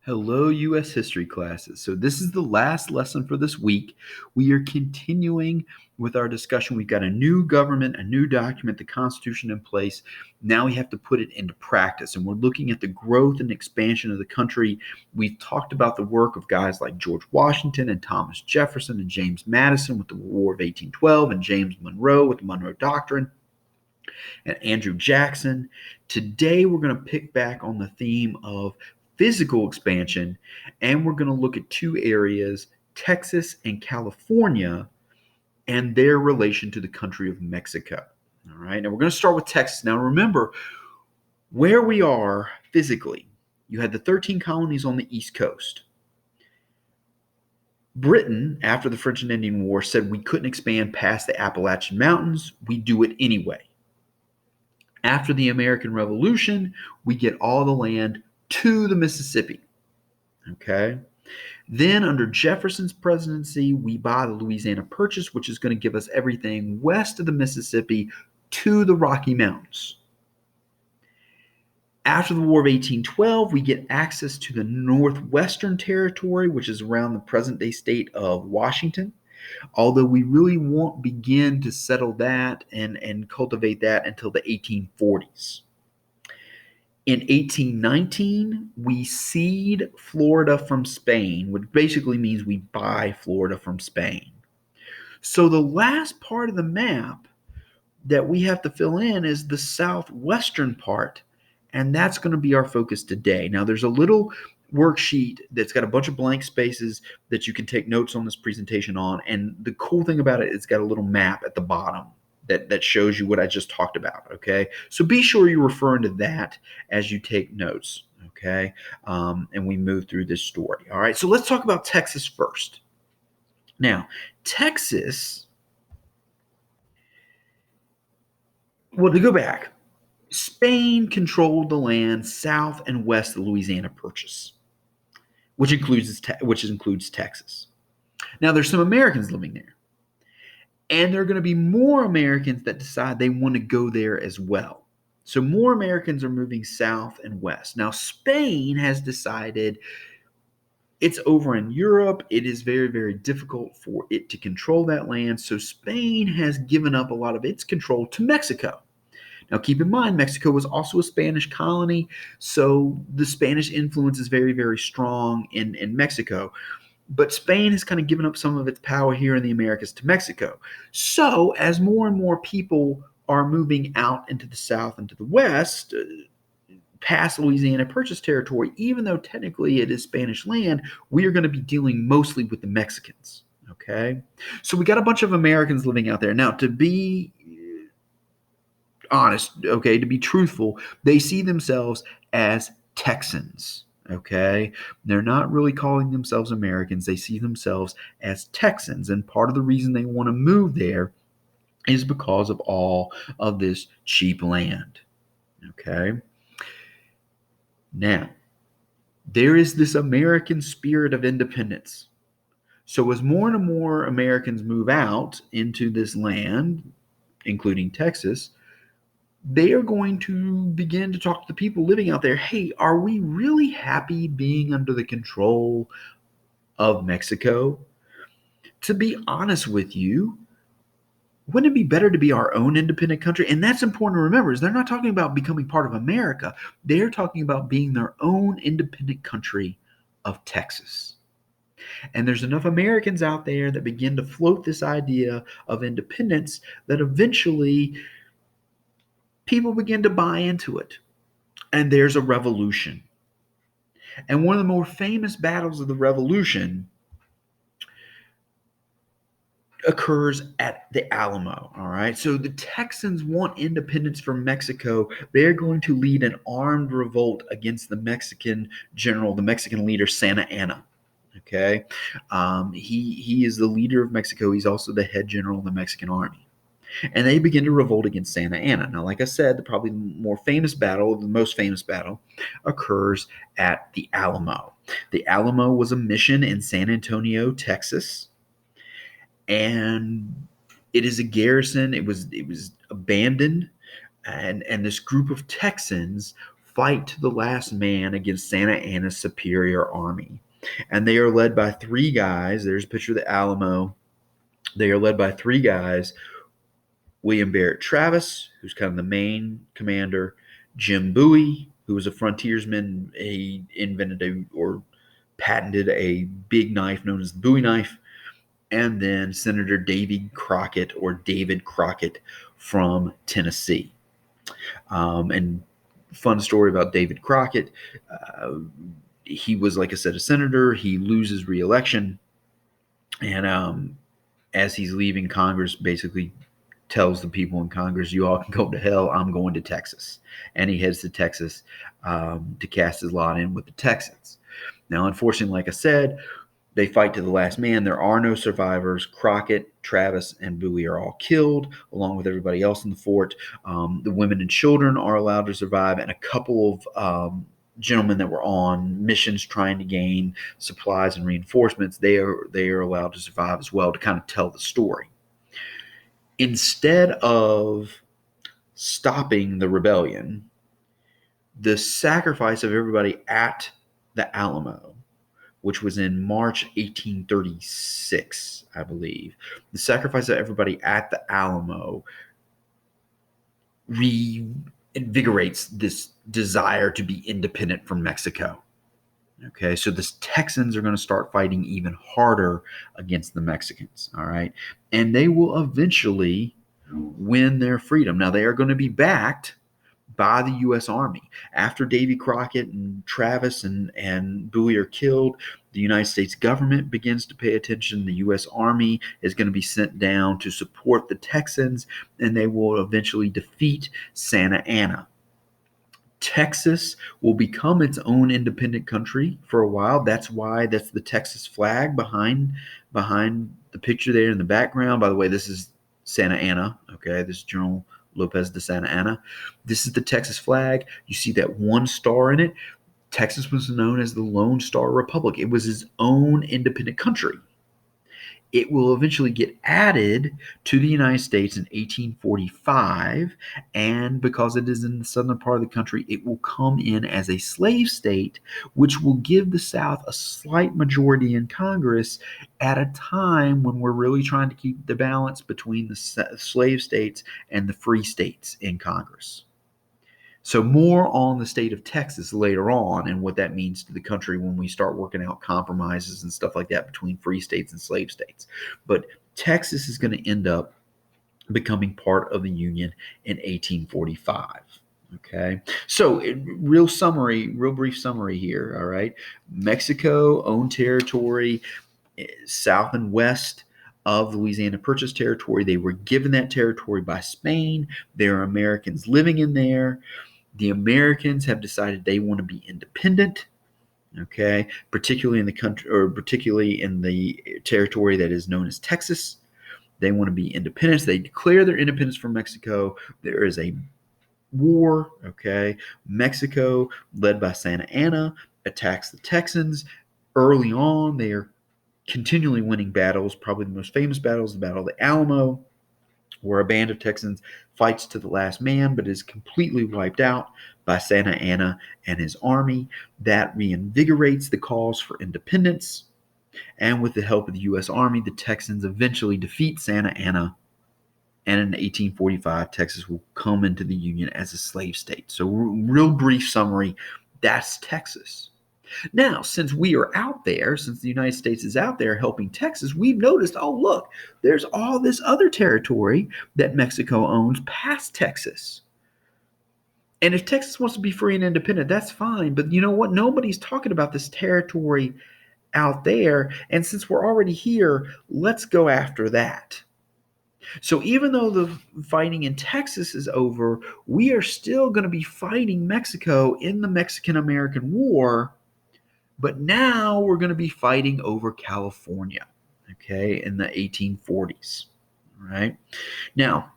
Hello, U.S. history classes. So, this is the last lesson for this week. We are continuing with our discussion. We've got a new government, a new document, the Constitution in place. Now we have to put it into practice. And we're looking at the growth and expansion of the country. We've talked about the work of guys like George Washington and Thomas Jefferson and James Madison with the War of 1812 and James Monroe with the Monroe Doctrine and Andrew Jackson. Today, we're going to pick back on the theme of physical expansion, and we're going to look at two areas, Texas and California, and their relation to the country of Mexico. All right, now we're going to start with Texas. Now, remember where we are physically. You had the 13 colonies on the East Coast. Britain, after the French and Indian War, said we couldn't expand past the Appalachian Mountains. We do it anyway. After the American Revolution, we get all the land to the Mississippi. Okay. Then under Jefferson's presidency, we buy the Louisiana Purchase, which is going to give us everything west of the Mississippi to the Rocky Mountains. After the War of 1812, we get access to the Northwestern Territory, which is around the present-day state of Washington, although we really won't begin to settle that and cultivate that until the 1840s. In 1819, we cede Florida from Spain, which basically means we buy Florida from Spain. So the last part of the map that we have to fill in is the southwestern part, and that's going to be our focus today. Now, there's a little worksheet that's got a bunch of blank spaces that you can take notes on this presentation on, and the cool thing about it, it's got a little map at the bottom that shows you what I just talked about, okay? So be sure you're referring to that as you take notes, okay? And we move through this story, all right? So let's talk about Texas first. Now, Texas, well, to go back, Spain controlled the land south and west of the Louisiana Purchase, which includes Texas. Now, there's some Americans living there. And there are going to be more Americans that decide they want to go there as well. So more Americans are moving south and west. Now, Spain has decided it's over in Europe. It is very, very difficult for it to control that land. So Spain has given up a lot of its control to Mexico. Now, keep in mind, Mexico was also a Spanish colony. So the Spanish influence is very, very strong in Mexico. But Spain has kind of given up some of its power here in the Americas to Mexico. So as more and more people are moving out into the south and to the west, past Louisiana Purchase territory, even though technically it is Spanish land, we are going to be dealing mostly with the Mexicans. Okay? So we got a bunch of Americans living out there. Now, to be honest, okay, to be truthful, they see themselves as Texans. Okay, they're not really calling themselves Americans. They see themselves as Texans, and part of the reason they want to move there is because of all of this cheap land. Okay, now there is this American spirit of independence. So as more and more Americans move out into this land, including Texas, they are going to begin to talk to the people living out there. Hey, are we really happy being under the control of Mexico? To be honest with you, wouldn't it be better to be our own independent country? And that's important to remember, is they're not talking about becoming part of America. They're talking about being their own independent country of Texas. And there's enough Americans out there that begin to float this idea of independence that eventually people begin to buy into it. And there's a revolution. And one of the more famous battles of the revolution occurs at the Alamo. All right. So the Texans want independence from Mexico. They're going to lead an armed revolt against the Mexican general, the Mexican leader, Santa Anna. Okay. He is the leader of Mexico. He's also the head general of the Mexican army. And they begin to revolt against Santa Anna. Now, like I said, the most famous battle occurs at the Alamo. The Alamo was a mission in San Antonio, Texas, and it is a garrison. It was abandoned, and this group of Texans fight to the last man against Santa Anna's superior army. And they are led by three guys. There's a picture of the Alamo. They are led by three guys: William Barrett Travis, who's kind of the main commander; Jim Bowie, who was a frontiersman. He invented or patented a big knife known as the Bowie knife; and then Senator David Crockett from Tennessee. And fun story about David Crockett. He was, like I said, a senator. He loses re-election, and as he's leaving Congress, basically tells the people in Congress, "You all can go to hell. I'm going to Texas." And he heads to Texas to cast his lot in with the Texans. Now, unfortunately, like I said, they fight to the last man. There are no survivors. Crockett, Travis, and Bowie are all killed, along with everybody else in the fort. The women and children are allowed to survive, and a couple of gentlemen that were on missions trying to gain supplies and reinforcements, they are allowed to survive as well, to kind of tell the story. Instead of stopping the rebellion, the sacrifice of everybody at the Alamo, which was in March 1836, I believe, the sacrifice of everybody at the Alamo reinvigorates this desire to be independent from Mexico. Okay, so the Texans are going to start fighting even harder against the Mexicans, all right? And they will eventually win their freedom. Now, they are going to be backed by the U.S. Army. After Davy Crockett and Travis and Bowie are killed, the United States government begins to pay attention. The U.S. Army is going to be sent down to support the Texans, and they will eventually defeat Santa Anna. Texas will become its own independent country for a while. That's the Texas flag behind the picture there in the background. By the way, this is Santa Anna. Okay, this is General Lopez de Santa Anna. This is the Texas flag. You see that one star in it. Texas was known as the Lone Star Republic. It was its own independent country. It will eventually get added to the United States in 1845, and because it is in the southern part of the country, it will come in as a slave state, which will give the South a slight majority in Congress at a time when we're really trying to keep the balance between the slave states and the free states in Congress. So more on the state of Texas later on and what that means to the country when we start working out compromises and stuff like that between free states and slave states. But Texas is going to end up becoming part of the Union in 1845. Okay, so real brief summary here. All right, Mexico owned territory south and west of Louisiana Purchase territory. They were given that territory by Spain. There are Americans living in there. The Americans have decided they want to be independent, okay, particularly in the country, or particularly in the territory that is known as Texas. They want to be independent. They declare their independence from Mexico. There is a war, okay. Mexico, led by Santa Anna, attacks the Texans. Early on, they are continually winning battles. Probably the most famous battle is the Battle of the Alamo, where a band of Texans fights to the last man, but is completely wiped out by Santa Anna and his army. That reinvigorates the cause for independence. And with the help of the U.S. Army, the Texans eventually defeat Santa Anna. And in 1845, Texas will come into the Union as a slave state. So, real brief summary, that's Texas. Now, since we are out there, since the United States is out there helping Texas, we've noticed, oh, look, there's all this other territory that Mexico owns past Texas. And if Texas wants to be free and independent, that's fine. But you know what? Nobody's talking about this territory out there. And since we're already here, let's go after that. So even though the fighting in Texas is over, we are still going to be fighting Mexico in the Mexican-American War. But now we're going to be fighting over California, okay, in the 1840s, right? Now,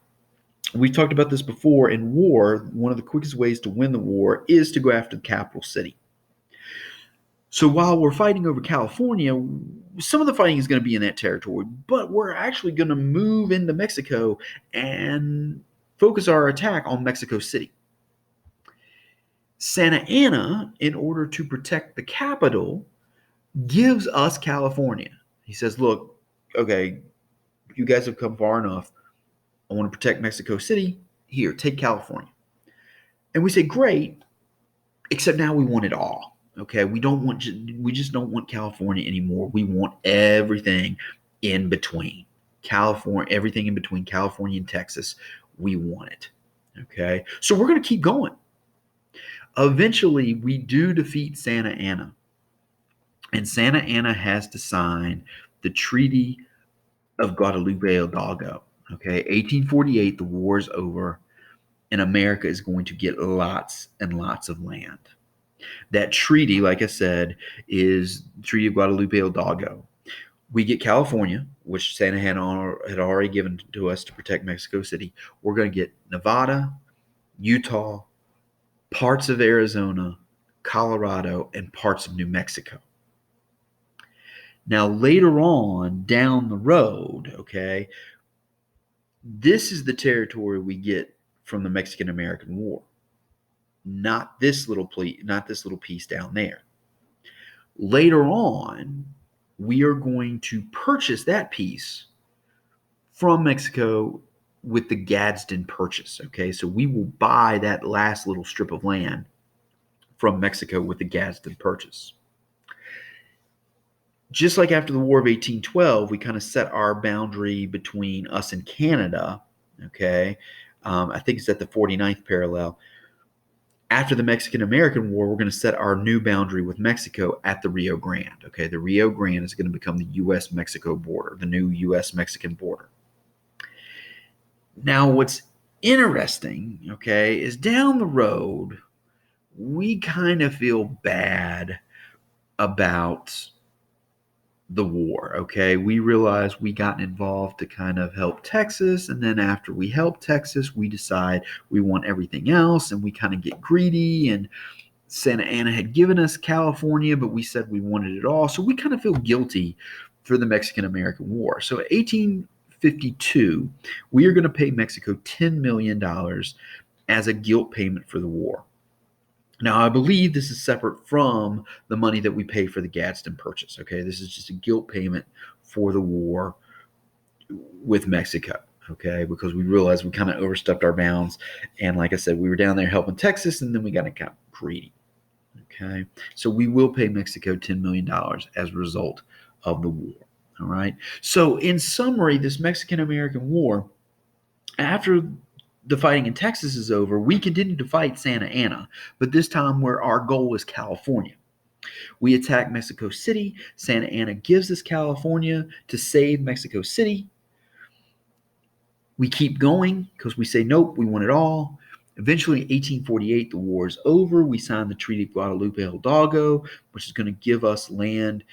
we talked about this before. In war, one of the quickest ways to win the war is to go after the capital city. So while we're fighting over California, some of the fighting is going to be in that territory, but we're actually going to move into Mexico and focus our attack on Mexico City. Santa Anna, in order to protect the capital, gives us California. He says, look, okay, you guys have come far enough. I want to protect Mexico City. Here, take California. And we say, great, except now we want it all. Okay, we just don't want California anymore. We want everything in between. California, everything in between California and Texas. We want it. Okay, so we're going to keep going. Eventually, we do defeat Santa Anna. And Santa Anna has to sign the Treaty of Guadalupe Hidalgo. Okay, 1848, the war is over, and America is going to get lots and lots of land. That treaty, like I said, is the Treaty of Guadalupe Hidalgo. We get California, which Santa Anna had already given to us to protect Mexico City. We're going to get Nevada, Utah, parts of Arizona, Colorado, and parts of New Mexico. Now, later on down the road, okay, this is the territory we get from the Mexican-American War. Not this little piece down there. Later on, we are going to purchase that piece from Mexico with the Gadsden Purchase. Okay, so we will buy that last little strip of land from Mexico with the Gadsden Purchase. Just like after the War of 1812, we kind of set our boundary between us and Canada. Okay, I think it's at the 49th parallel. After the Mexican-American War, we're going to set our new boundary with Mexico at the Rio Grande. Okay, the Rio Grande is going to become the U.S.-Mexico border, the new U.S.-Mexican border. Now, what's interesting, okay, is down the road, we kind of feel bad about the war. Okay, we realized we got involved to kind of help Texas, and then after we help Texas, we decide we want everything else, and we kind of get greedy. And Santa Anna had given us California, but we said we wanted it all, so we kind of feel guilty for the Mexican-American War. So, 1852, we are going to pay Mexico $10 million as a guilt payment for the war. Now, I believe this is separate from the money that we pay for the Gadsden Purchase. Okay, this is just a guilt payment for the war with Mexico. Okay, because we realized we kind of overstepped our bounds, and like I said, we were down there helping Texas, and then we got kind of greedy. Okay, so we will pay Mexico $10 million as a result of the war. All right. So, in summary, this Mexican-American War, after the fighting in Texas is over, we continue to fight Santa Anna, but this time where our goal is California. We attack Mexico City. Santa Anna gives us California to save Mexico City. We keep going because we say, nope, we want it all. Eventually, in 1848, the war is over. We sign the Treaty of Guadalupe Hidalgo, which is going to give us land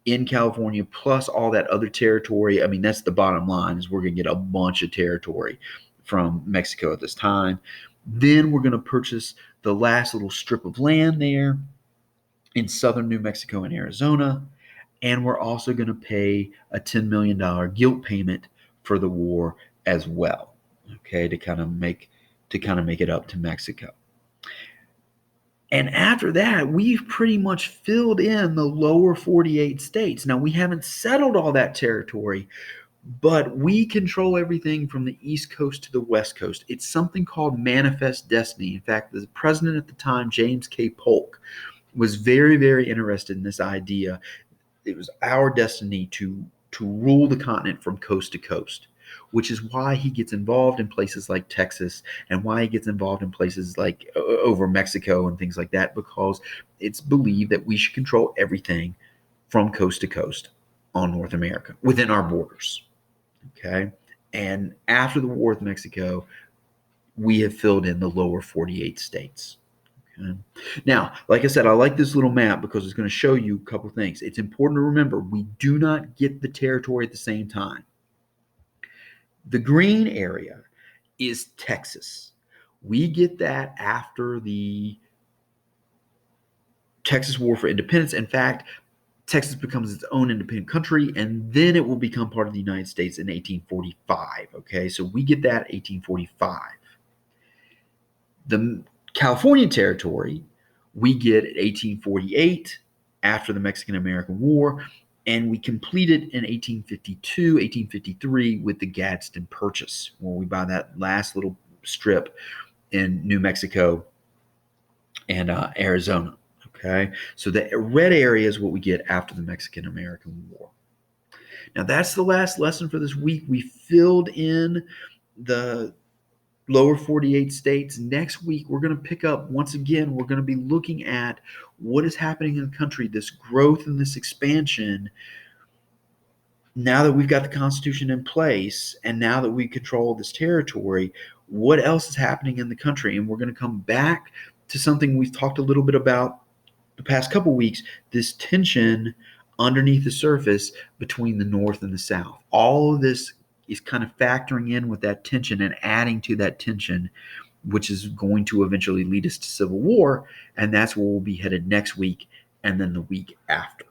in California plus all that other territory. I mean, that's the bottom line, is we're going to get a bunch of territory from Mexico at this time. Then we're going to purchase the last little strip of land there in southern New Mexico and Arizona. And we're also going to pay a $10 million guilt payment for the war as well. Okay, to kind of make it up to Mexico. And after that, we've pretty much filled in the lower 48 states. Now, we haven't settled all that territory, but we control everything from the East Coast to the West Coast. It's something called manifest destiny. In fact, the president at the time, James K. Polk, was very, very interested in this idea. It was our destiny to rule the continent from coast to coast, which is why he gets involved in places like Texas and why he gets involved in places like over Mexico and things like that, because it's believed that we should control everything from coast to coast on North America within our borders. Okay. And after the war with Mexico, we have filled in the lower 48 states. Okay. Now, like I said, I like this little map because it's going to show you a couple things. It's important to remember we do not get the territory at the same time. The green area is Texas. We get that after the Texas War for Independence. In fact, Texas becomes its own independent country, and then it will become part of the United States in 1845. Okay, so we get that 1845. The California territory, we get at 1848 after the Mexican-American War, and we completed in 1852, 1853 with the Gadsden Purchase, where we buy that last little strip in New Mexico and Arizona. Okay, so the red area is what we get after the Mexican-American War. Now that's the last lesson for this week. We filled in the lower 48 states. Next week, we're going to pick up, once again, we're going to be looking at what is happening in the country, this growth and this expansion. Now that we've got the Constitution in place and now that we control this territory, what else is happening in the country? And we're going to come back to something we've talked a little bit about the past couple weeks, this tension underneath the surface between the North and the South. All of this is kind of factoring in with that tension and adding to that tension, which is going to eventually lead us to civil war. And that's where we'll be headed next week and then the week after.